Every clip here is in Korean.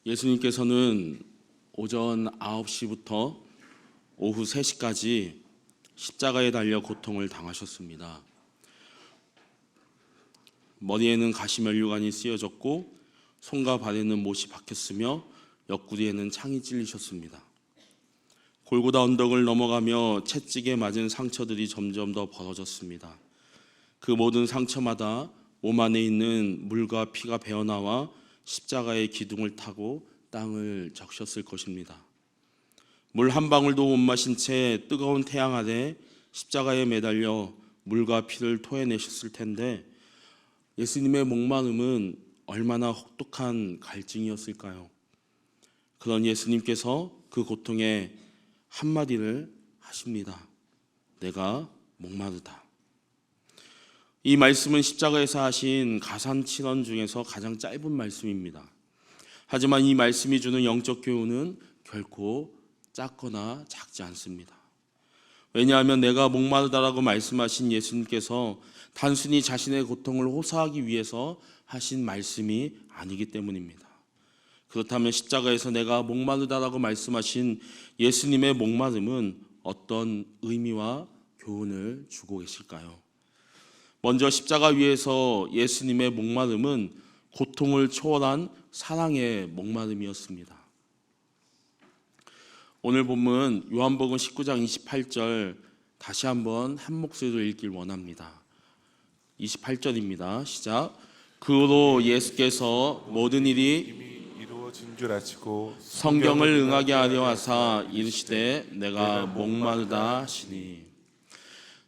예수님께서는 오전 9시부터 오후 3시까지 십자가에 달려 고통을 당하셨습니다. 머리에는 가시면류관이 쓰여졌고 손과 발에는 못이 박혔으며 옆구리에는 창이 찔리셨습니다. 골고다 언덕을 넘어가며 채찍에 맞은 상처들이 점점 더 벌어졌습니다. 그 모든 상처마다 몸 안에 있는 물과 피가 배어나와 십자가의 기둥을 타고 땅을 적셨을 것입니다. 물 한 방울도 못 마신 채 뜨거운 태양 아래 십자가에 매달려 물과 피를 토해내셨을 텐데 예수님의 목마름은 얼마나 혹독한 갈증이었을까요? 그런 예수님께서 그 고통에 한마디를 하십니다. 내가 목마르다. 이 말씀은 십자가에서 하신 가산칠언 중에서 가장 짧은 말씀입니다. 하지만 이 말씀이 주는 영적 교훈은 결코 작거나 작지 않습니다. 왜냐하면 내가 목마르다라고 말씀하신 예수님께서 단순히 자신의 고통을 호소하기 위해서 하신 말씀이 아니기 때문입니다. 그렇다면 십자가에서 내가 목마르다라고 말씀하신 예수님의 목마름은 어떤 의미와 교훈을 주고 계실까요? 먼저 십자가 위에서 예수님의 목마름은 고통을 초월한 사랑의 목마름이었습니다. 오늘 본문 요한복음 19장 28절 다시 한번 한 목소리로 읽길 원합니다. 28절입니다. 시작. 그 후로 예수께서 모든 일이 이루어진 줄 아시고 성경을 응하게 하려 하사 이르시되 내가 목마르다 하시니.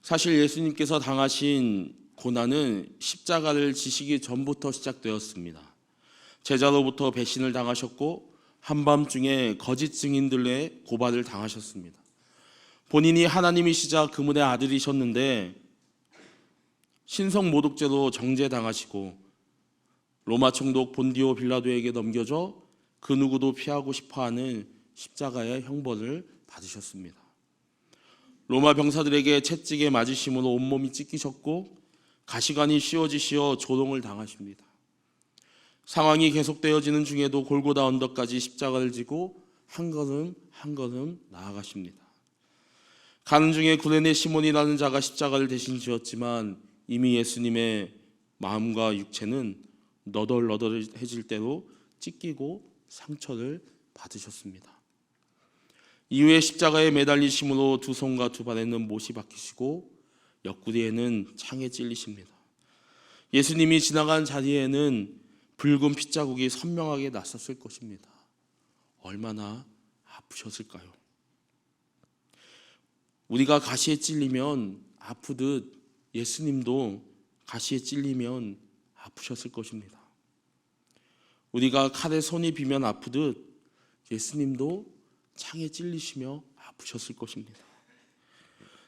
사실 예수님께서 당하신 고난은 십자가를 지시기 전부터 시작되었습니다. 제자로부터 배신을 당하셨고 한밤중에 거짓 증인들의 고발을 당하셨습니다. 본인이 하나님이시자 그분의 아들이셨는데 신성 모독죄로 정죄당하시고 로마 총독 본디오 빌라도에게 넘겨져 그 누구도 피하고 싶어하는 십자가의 형벌을 받으셨습니다. 로마 병사들에게 채찍에 맞으심으로 온몸이 찢기셨고 가시관이 씌워지시어 조롱을 당하십니다. 상황이 계속되어지는 중에도 골고다 언덕까지 십자가를 지고 한 걸음 한 걸음 나아가십니다. 가는 중에 구레네 시몬이라는 자가 십자가를 대신 지었지만 이미 예수님의 마음과 육체는 너덜너덜해질 대로 찢기고 상처를 받으셨습니다. 이후에 십자가에 매달리심으로 두 손과 두 발에는 못이 박히시고 옆구리에는 창에 찔리십니다. 예수님이 지나간 자리에는 붉은 핏자국이 선명하게 났었을 것입니다. 얼마나 아프셨을까요? 우리가 가시에 찔리면 아프듯 예수님도 가시에 찔리면 아프셨을 것입니다. 우리가 칼에 손이 비면 아프듯 예수님도 창에 찔리시며 아프셨을 것입니다.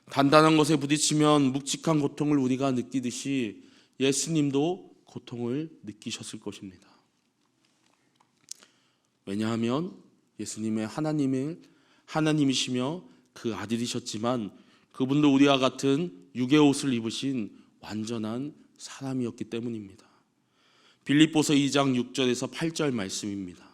단단한 것에 부딪히면 묵직한 고통을 우리가 느끼듯이 예수님도 고통을 느끼셨을 것입니다. 왜냐하면 예수님의 하나님이시며 그 아들이셨지만 그분도 우리와 같은 육의 옷을 입으신 완전한 사람이었기 때문입니다. 빌립보서 2장 6절에서 8절 말씀입니다.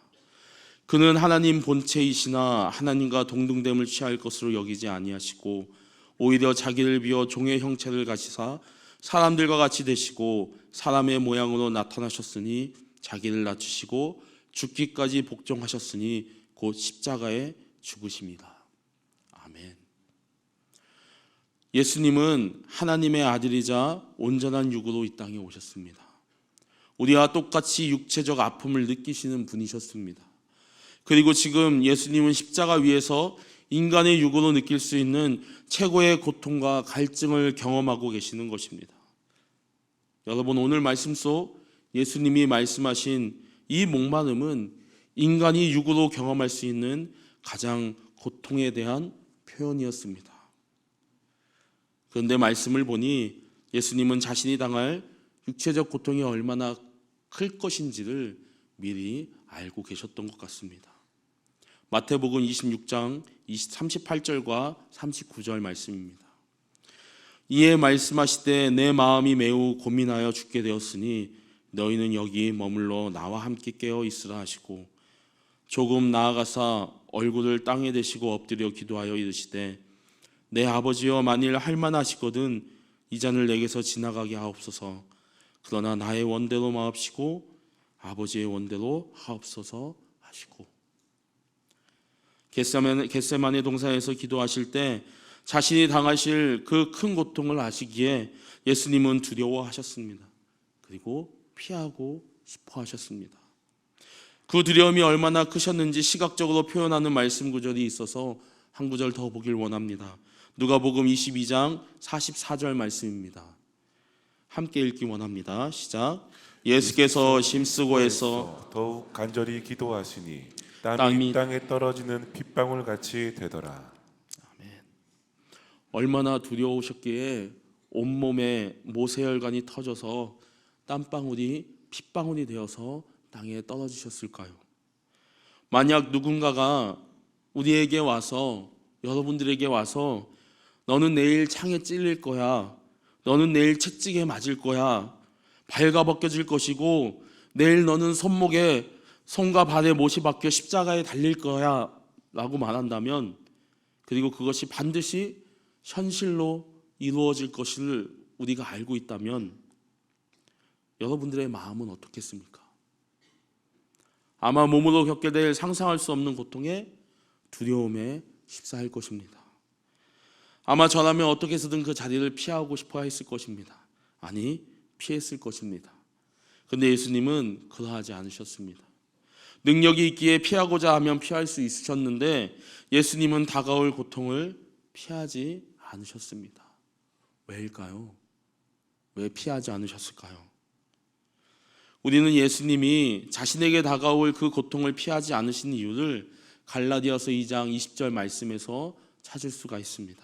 그는 하나님 본체이시나 하나님과 동등됨을 취할 것으로 여기지 아니하시고 오히려 자기를 비워 종의 형체를 가지사 사람들과 같이 되시고 사람의 모양으로 나타나셨으니 자기를 낮추시고 죽기까지 복종하셨으니 곧 십자가에 죽으십니다. 아멘. 예수님은 하나님의 아들이자 온전한 육으로 이 땅에 오셨습니다. 우리와 똑같이 육체적 아픔을 느끼시는 분이셨습니다. 그리고 지금 예수님은 십자가 위에서 인간의 육으로 느낄 수 있는 최고의 고통과 갈증을 경험하고 계시는 것입니다. 여러분, 오늘 말씀 속 예수님이 말씀하신 이 목마름은 인간이 육으로 경험할 수 있는 가장 고통에 대한 표현이었습니다. 그런데 말씀을 보니 예수님은 자신이 당할 육체적 고통이 얼마나 클 것인지를 미리 알고 계셨던 것 같습니다. 마태복음 26장 38절과 39절 말씀입니다. 이에 말씀하시되 내 마음이 매우 고민하여 죽게 되었으니 너희는 여기 머물러 나와 함께 깨어 있으라 하시고 조금 나아가사 얼굴을 땅에 대시고 엎드려 기도하여 이르시되 내 아버지여 만일 할만하시거든 이 잔을 내게서 지나가게 하옵소서. 그러나 나의 원대로 마옵시고 아버지의 원대로 하옵소서 하시고. 겟세마네 동산에서 기도하실 때 자신이 당하실 그 큰 고통을 아시기에 예수님은 두려워하셨습니다. 그리고 피하고 싶어 하셨습니다. 그 두려움이 얼마나 크셨는지 시각적으로 표현하는 말씀 구절이 있어서 한 구절 더 보길 원합니다. 누가복음 22장 44절 말씀입니다. 함께 읽기 원합니다. 시작. 예수께서 심쓰고에서 더욱 간절히 기도하시니 땀이 땀이 땅에 떨어지는 핏방울 같이 되더라. 얼마나 두려우셨기에 온몸에 모세혈관이 터져서 땀방울이 핏방울이 되어서 땅에 떨어지셨을까요? 만약 누군가가 우리에게 와서, 여러분들에게 와서 너는 내일 창에 찔릴 거야, 너는 내일 채찍에 맞을 거야, 발가벗겨질 것이고 내일 너는 손과 발에 못이 박혀 십자가에 달릴 거야 라고 말한다면, 그리고 그것이 반드시 현실로 이루어질 것을 우리가 알고 있다면 여러분들의 마음은 어떻겠습니까? 아마 몸으로 겪게 될 상상할 수 없는 고통에 두려움에 휩싸일 것입니다. 아마 저라면 어떻게 해서든 그 자리를 피하고 싶어 했을 것입니다. 아니, 피했을 것입니다. 근데 예수님은 그러하지 않으셨습니다. 능력이 있기에 피하고자 하면 피할 수 있으셨는데 예수님은 다가올 고통을 피하지 않으셨습니다. 왜일까요? 왜 피하지 않으셨을까요? 우리는 예수님이 자신에게 다가올 그 고통을 피하지 않으신 이유를 갈라디아서 2장 20절 말씀에서 찾을 수가 있습니다.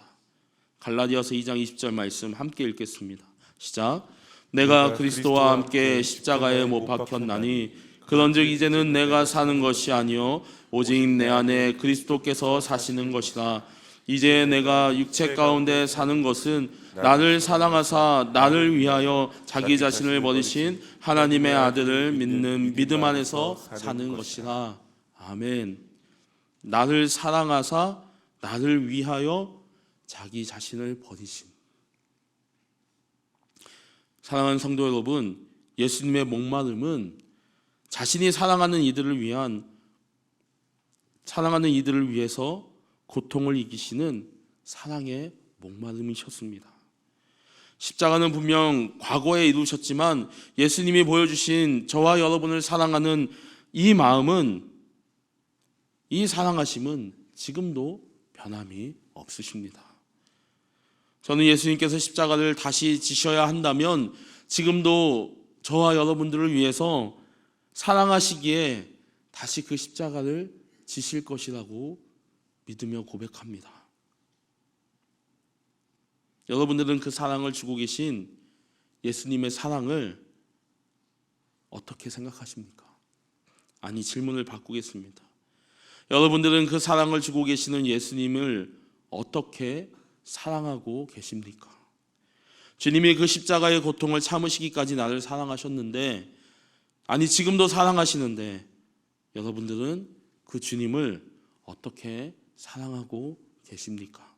갈라디아서 2장 20절 말씀 함께 읽겠습니다. 시작. 내가 그리스도와 함께 십자가에 못 박혔나니 그런즉 이제는 내가 사는 것이 아니요 오직 내 안에 그리스도께서 사시는 것이라. 이제 내가 육체 가운데 사는 것은 나를 사랑하사 나를 위하여 자기 자신을 버리신 하나님의 아들을 믿는 믿음 안에서 사는 것이라. 아멘. 나를 사랑하사 나를 위하여 자기 자신을 버리신. 사랑하는 성도 여러분, 예수님의 목마름은 자신이 사랑하는 이들을 위해서 고통을 이기시는 사랑의 목마름이셨습니다. 십자가는 분명 과거에 이루셨지만 예수님이 보여주신 저와 여러분을 사랑하는 이 마음은, 이 사랑하심은 지금도 변함이 없으십니다. 저는 예수님께서 십자가를 다시 지셔야 한다면 지금도 저와 여러분들을 위해서 사랑하시기에 다시 그 십자가를 지실 것이라고 믿으며 고백합니다. 여러분들은 그 사랑을 주고 계신 예수님의 사랑을 어떻게 생각하십니까? 아니, 질문을 바꾸겠습니다. 여러분들은 그 사랑을 주고 계시는 예수님을 어떻게 사랑하고 계십니까? 주님이 그 십자가의 고통을 참으시기까지 나를 사랑하셨는데, 아니 지금도 사랑하시는데 여러분들은 그 주님을 어떻게 사랑하고 계십니까?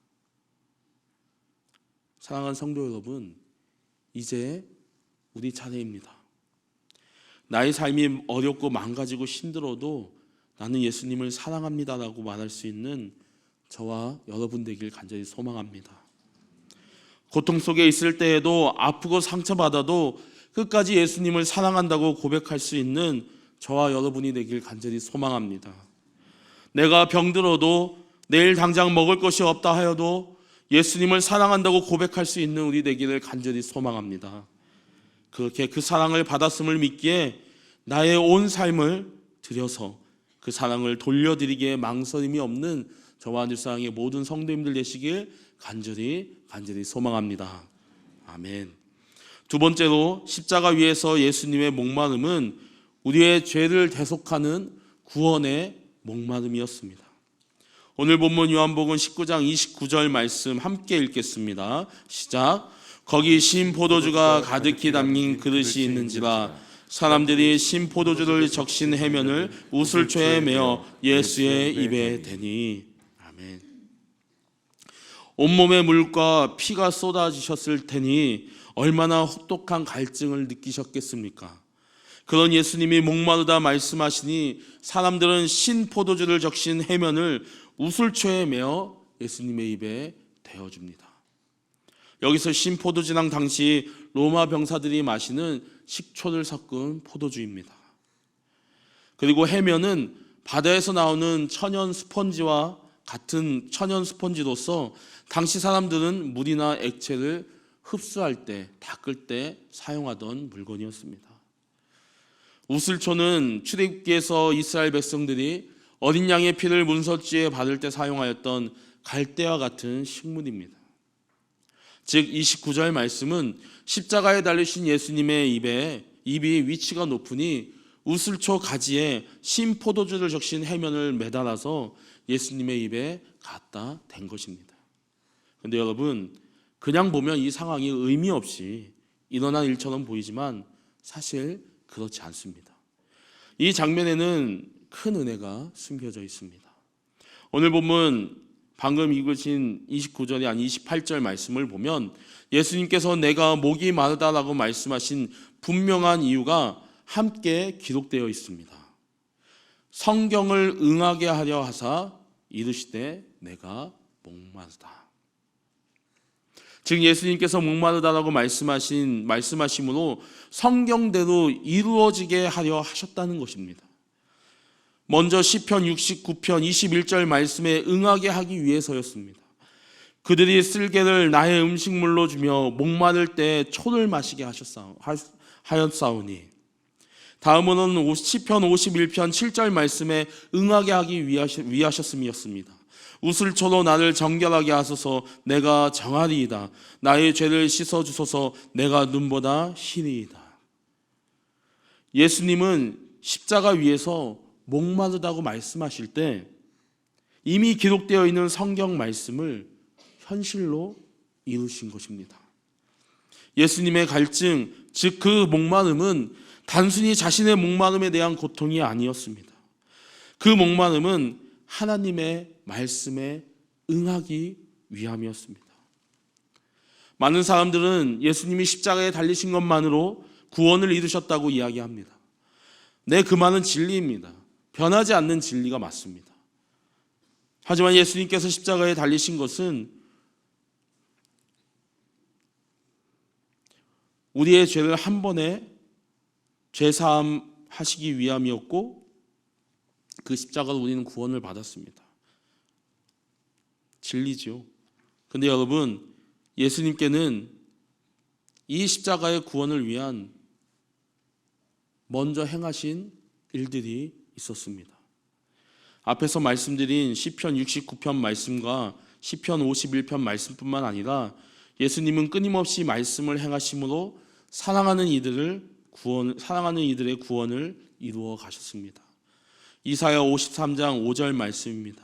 사랑하는 성도 여러분, 이제 우리 차례입니다. 나의 삶이 어렵고 망가지고 힘들어도 나는 예수님을 사랑합니다라고 말할 수 있는 저와 여러분 되길 간절히 소망합니다. 고통 속에 있을 때에도 아프고 상처받아도 끝까지 예수님을 사랑한다고 고백할 수 있는 저와 여러분이 되길 간절히 소망합니다. 내가 병들어도 내일 당장 먹을 것이 없다 하여도 예수님을 사랑한다고 고백할 수 있는 우리 되기를 간절히 소망합니다. 그렇게 그 사랑을 받았음을 믿기에 나의 온 삶을 들여서 그 사랑을 돌려드리기에 망설임이 없는 저와 늘사랑의 모든 성도님들 되시길 간절히 소망합니다. 아멘. 두 번째로 십자가 위에서 예수님의 목마름은 우리의 죄를 대속하는 구원의 목마름이었습니다. 오늘 본문 요한복음 19장 29절 말씀 함께 읽겠습니다. 시작. 거기 신 포도주가 가득히 담긴 그릇이 있는지라 사람들이 신 포도주를 적신 해면을 우슬초에 메어 예수의 입에 대니. 아멘. 온몸에 물과 피가 쏟아지셨을 테니 얼마나 혹독한 갈증을 느끼셨겠습니까? 그런 예수님이 목마르다 말씀하시니 사람들은 신 포도주를 적신 해면을 우슬초에 메어 예수님의 입에 대어줍니다. 여기서 신 포도주랑 당시 로마 병사들이 마시는 식초를 섞은 포도주입니다. 그리고 해면은 바다에서 나오는 천연 스펀지와 같은 천연 스펀지로서 당시 사람들은 물이나 액체를 흡수할 때, 닦을 때 사용하던 물건이었습니다. 우슬초는 출애굽기에서 이스라엘 백성들이 어린 양의 피를 문설주에 바를 때 사용하였던 갈대와 같은 식물입니다. 즉 29절 말씀은 십자가에 달리신 예수님의 입이 위치가 높으니 우슬초 가지에 신 포도주를 적신 해면을 매달아서 예수님의 입에 갖다 댄 것입니다. 그런데 여러분, 그냥 보면 이 상황이 의미 없이 일어난 일처럼 보이지만 사실 그렇지 않습니다. 이 장면에는 큰 은혜가 숨겨져 있습니다. 오늘 본문 방금 읽으신 29절이 아닌 28절 말씀을 보면 예수님께서 내가 목이 마르다라고 말씀하신 분명한 이유가 함께 기록되어 있습니다. 성경을 응하게 하려 하사 이르시되 내가 목마르다. 즉 예수님께서 목마르다라고 말씀하심으로 성경대로 이루어지게 하려 하셨다는 것입니다. 먼저 시편 69편 21절 말씀에 응하게 하기 위해서였습니다. 그들이 쓸개를 나의 음식물로 주며 목마를 때 초를 마시게 하였사오니. 다음으로는 시편 51편 7절 말씀에 응하게 하기 위하셨음이었습니다. 우슬초로 나를 정결하게 하소서 내가 정하리이다. 나의 죄를 씻어주소서 내가 눈보다 희리이다. 예수님은 십자가 위에서 목마르다고 말씀하실 때 이미 기록되어 있는 성경 말씀을 현실로 이루신 것입니다. 예수님의 갈증, 즉 그 목마름은 단순히 자신의 목마름에 대한 고통이 아니었습니다. 그 목마름은 하나님의 말씀에 응하기 위함이었습니다. 많은 사람들은 예수님이 십자가에 달리신 것만으로 구원을 이루셨다고 이야기합니다. 네, 그 말은 진리입니다. 변하지 않는 진리가 맞습니다. 하지만 예수님께서 십자가에 달리신 것은 우리의 죄를 한 번에 죄사함 하시기 위함이었고 그 십자가로 우리는 구원을 받았습니다. 진리죠. 그런데 여러분, 예수님께는 이 십자가의 구원을 위한 먼저 행하신 일들이 있었습니다. 앞에서 말씀드린 시편 69편 말씀과 시편 51편 말씀뿐만 아니라 예수님은 끊임없이 말씀을 행하심으로 사랑하는 이들의 구원을 이루어 가셨습니다. 이사야 53장 5절 말씀입니다.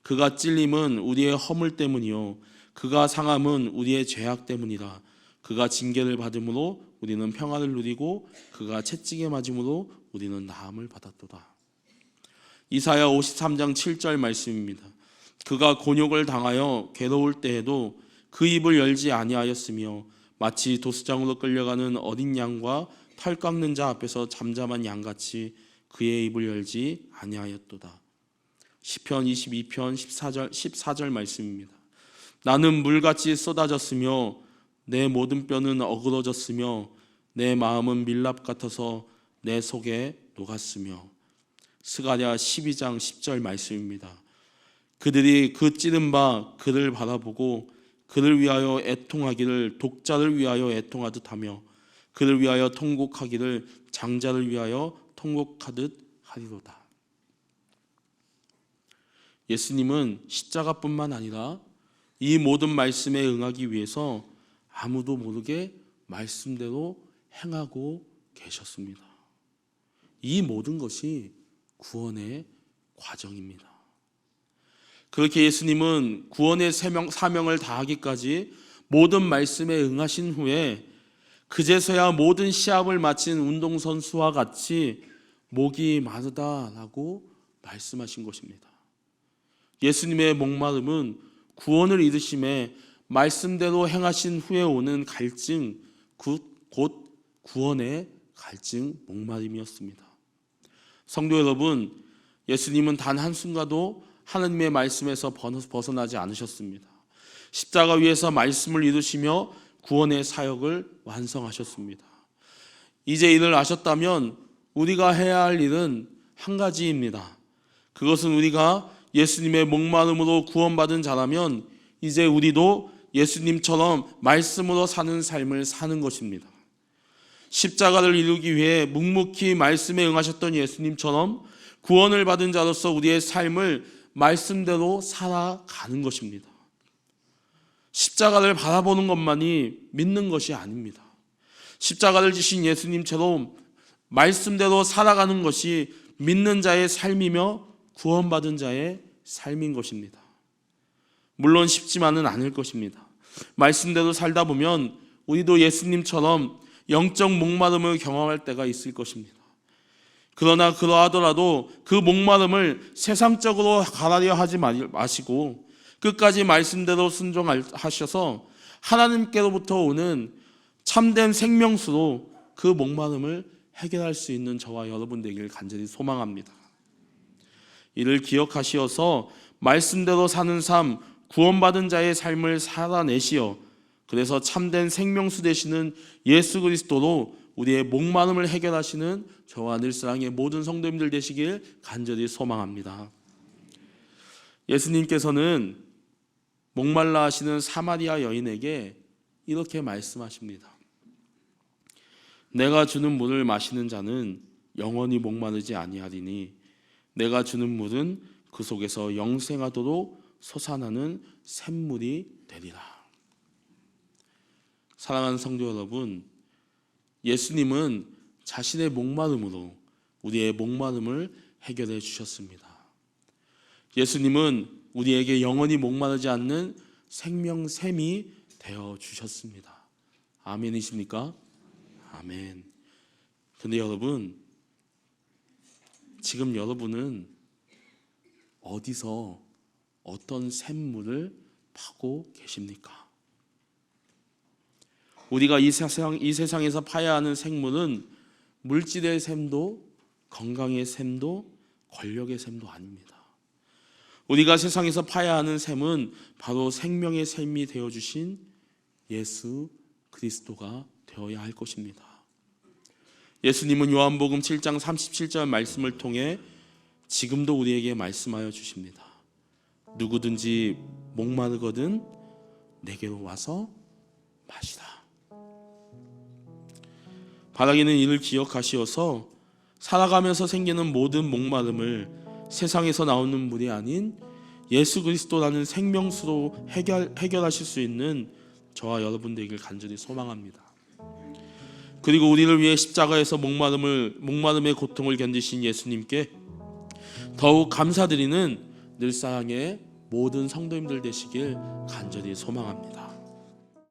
그가 찔림은 우리의 허물 때문이요 그가 상함은 우리의 죄악 때문이라. 그가 징계를 받음으로 우리는 평안을 누리고 그가 채찍에 맞음으로 우리는 나음을 받았도다. 이사야 53장 7절 말씀입니다. 그가 곤욕을 당하여 괴로울 때에도 그 입을 열지 아니하였으며 마치 도수장으로 끌려가는 어린 양과 털 깎는 자 앞에서 잠잠한 양같이 그의 입을 열지 아니하였도다. 시편 22편 14절 말씀입니다. 나는 물같이 쏟아졌으며 내 모든 뼈는 어그러졌으며 내 마음은 밀랍 같아서 내 속에 녹았으며. 스가랴 12장 10절 말씀입니다. 그들이 그 찌른 바 그를 바라보고 그를 위하여 애통하기를 독자를 위하여 애통하듯 하며 그를 위하여 통곡하기를 장자를 위하여 통곡하듯 하리로다. 예수님은 십자가뿐만 아니라 이 모든 말씀에 응하기 위해서 아무도 모르게 말씀대로 행하고 계셨습니다. 이 모든 것이 구원의 과정입니다. 그렇게 예수님은 구원의 사명을 다하기까지 모든 말씀에 응하신 후에 그제서야 모든 시합을 마친 운동선수와 같이 목이 마르다라고 말씀하신 것입니다. 예수님의 목마름은 구원을 이루심에 말씀대로 행하신 후에 오는 갈증, 곧 구원의 갈증, 목마름이었습니다. 성도 여러분, 예수님은 단 한순간도 하나님의 말씀에서 벗어나지 않으셨습니다. 십자가 위에서 말씀을 이루시며 구원의 사역을 완성하셨습니다. 이제 이를 아셨다면 우리가 해야 할 일은 한 가지입니다. 그것은 우리가 예수님의 목마름으로 구원받은 자라면 이제 우리도 예수님처럼 말씀으로 사는 삶을 사는 것입니다. 십자가를 이루기 위해 묵묵히 말씀에 응하셨던 예수님처럼 구원을 받은 자로서 우리의 삶을 말씀대로 살아가는 것입니다. 십자가를 바라보는 것만이 믿는 것이 아닙니다. 십자가를 지신 예수님처럼 말씀대로 살아가는 것이 믿는 자의 삶이며 구원받은 자의 삶인 것입니다. 물론 쉽지만은 않을 것입니다. 말씀대로 살다 보면 우리도 예수님처럼 영적 목마름을 경험할 때가 있을 것입니다. 그러나 그러하더라도 그 목마름을 세상적으로 가라려 하지 마시고 끝까지 말씀대로 순종하셔서 하나님께로부터 오는 참된 생명수로 그 목마름을 해결할 수 있는 저와 여러분 되길 간절히 소망합니다. 이를 기억하시어서 말씀대로 사는 삶, 구원받은 자의 삶을 살아내시어 그래서 참된 생명수 되시는 예수 그리스도로 우리의 목마름을 해결하시는 저와 늘사랑의 모든 성도님들 되시길 간절히 소망합니다. 예수님께서는 목말라 하시는 사마리아 여인에게 이렇게 말씀하십니다. 내가 주는 물을 마시는 자는 영원히 목마르지 아니하리니 내가 주는 물은 그 속에서 영생하도록 솟아나는 샘물이 되리라. 사랑하는 성도 여러분, 예수님은 자신의 목마름으로 우리의 목마름을 해결해 주셨습니다. 예수님은 우리에게 영원히 목마르지 않는 생명샘이 되어 주셨습니다. 아멘이십니까? 아멘. 근데 여러분, 지금 여러분은 어디서 어떤 샘물을 파고 계십니까? 우리가 이 세상에서 파야 하는 생물은 물질의 샘도 건강의 샘도 권력의 샘도 아닙니다. 우리가 세상에서 파야 하는 샘은 바로 생명의 샘이 되어주신 예수 그리스도가 되어야 할 것입니다. 예수님은 요한복음 7장 37절 말씀을 통해 지금도 우리에게 말씀하여 주십니다. 누구든지 목마르거든 내게로 와서 마시라. 바라기는 이를 기억하시어서 살아가면서 생기는 모든 목마름을 세상에서 나오는 물이 아닌 예수 그리스도라는 생명수로 해결하실 수 있는 저와 여러분 되길 간절히 소망합니다. 그리고 우리를 위해 십자가에서 목마름의 고통을 견디신 예수님께 더욱 감사드리는 늘사랑의 모든 성도님들 되시길 간절히 소망합니다.